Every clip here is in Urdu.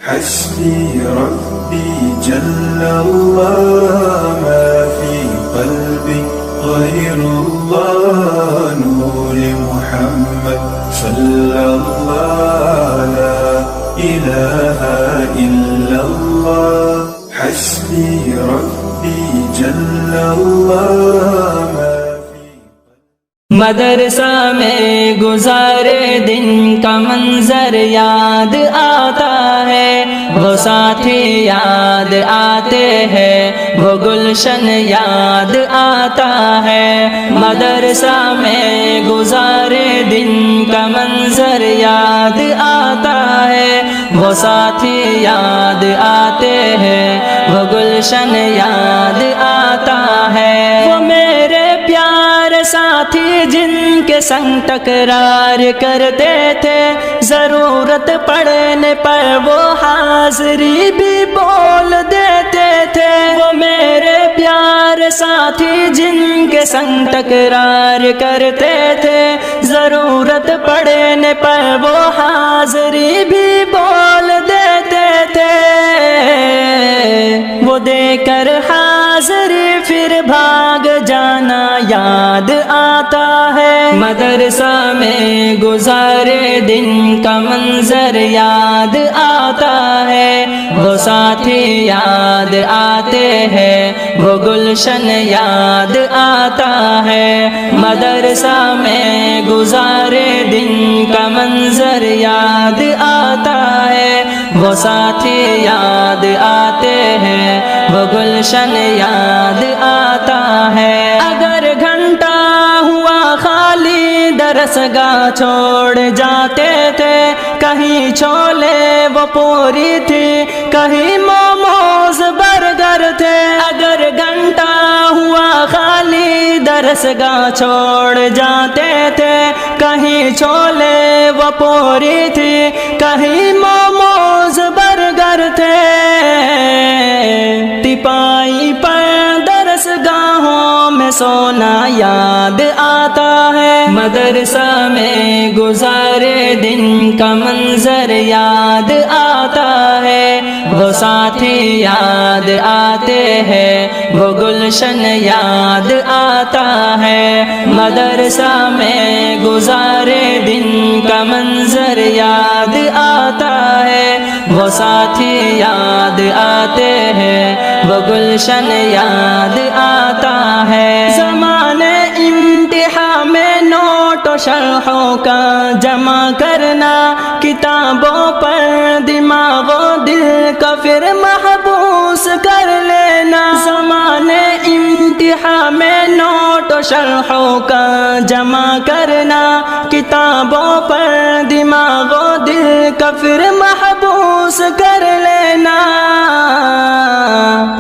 حسبي ربي جل الله ما في قلبي غير الله نور محمد صلى الله لا إله إلا الله حسبي ربي جل الله ما مدرسہ میں گزارے دن کا منظر یاد آتا ہے، وہ ساتھی یاد آتے ہیں، وہ گلشن یاد آتا ہے۔ مدرسہ میں گزارے دن کا منظر یاد آتا ہے، وہ ساتھی یاد آتے ہیں، وہ گلشن یاد آتا ہے۔ وہ میرے پیارے ساتھی جن کے سنگ تکرار کرتے تھے، ضرورت پڑنے پر وہ حاضری بھی بول دیتے تھے۔ وہ میرے پیارے ساتھی جن کے سنگ تکرار کرتے تھے، ضرورت پڑنے پر وہ حاضری بھی بول دیتے تھے۔ وہ دے کر حاضری پھر بھاگ جانا یاد آتا ہے۔ مدرسہ میں گزارے دن کا منظر یاد آتا ہے، وہ ساتھی یاد آتے ہیں، وہ گلشن یاد آتا ہے۔ مدرسہ میں گزارے دن کا منظر یاد آتا ہے، وہ ساتھی یاد آتے ہیں، وہ گلشن یاد آتا ہے۔ اگر گھنٹہ ہوا خالی درسگاہ چھوڑ جاتے تھے، کہیں چھولے وہ پوری تھی، کہیں موموز برگر تھے۔ اگر گھنٹہ ہوا خالی درسگاہ چھوڑ جاتے تھے، کہیں چھولے وہ پوری تھی، کہیں موموز برگر تھے۔ تپائی پر درسگاہوں میں سونا یاد آتا ہے، مدرسہ میں گزارے دن کا منظر یاد آتا ہے، وہ ساتھی یاد آتے ہیں، وہ گلشن یاد آتا ہے۔ مدرسہ میں گزارے دن کا منظر یاد آتا ہے، وہ ساتھی یاد آتے ہیں، وہ گلشن یاد آتا ہے۔ زمانے امتحان میں نوٹ و شرحوں کا جمع کرنا، کتابوں پر دماغ و دل کا پھر محبوس کر لینا۔ زمانے امتحان میں نوٹ و شرحوں کا جمع کرنا، کتابوں پر دماغ و دل کا پھر محبوس کر لینا۔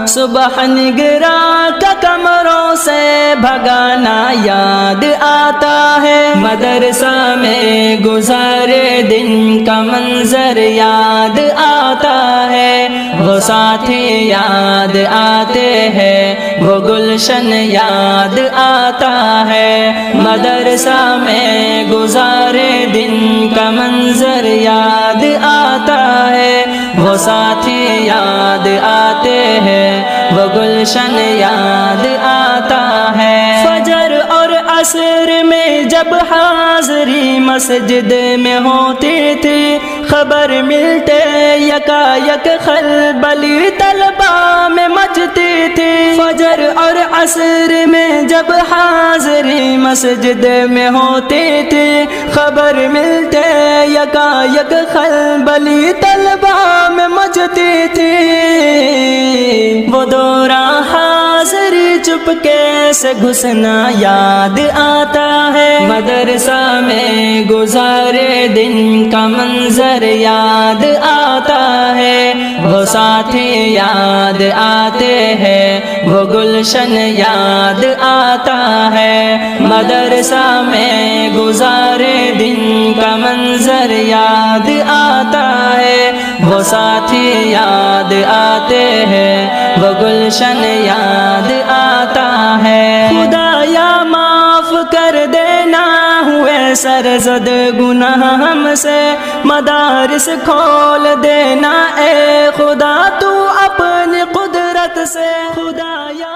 صبح نگراں کا کمروں سے بھگانا یاد آتا ہے، مدرسہ میں گزارے دن کا منظر یاد آتا ہے، وہ ساتھی یاد آتے ہیں، وہ گلشن یاد آتا ہے۔ مدرسہ میں گزارے دن کا منظر یاد آتا ہے، وہ ساتھی یاد آتے ہیں، وہ گلشن یاد آتا ہے۔ فجر اور عصر میں جب حاضری مسجد میں ہوتی تھی، خبر ملتے یکا یک خلبلی طلبہ میں مچتی تھی۔ فجر اور عصر میں جب حاضری مسجد میں ہوتی تھی، خبر ملتے یکا یک خلبلی طلبہ میں مچتی تھی۔ وہ دوران حاضری چپکے سے گھسنا یاد آتا ہے، مدرسہ میں گزارے دن کا منظر یاد آتا ہے، وہ ساتھی یاد آتے ہیں، وہ گلشن یاد آتا ہے۔ مدرسہ میں گزارے دن کا منظر یاد آتا ہے، وہ ساتھی یاد آتے ہیں، وہ گلشن یاد آتا ہے۔ خدایا معاف کر دینا ہوئے سرزد گناہ ہم سے، مدارس کھول دینا اے سے خدایا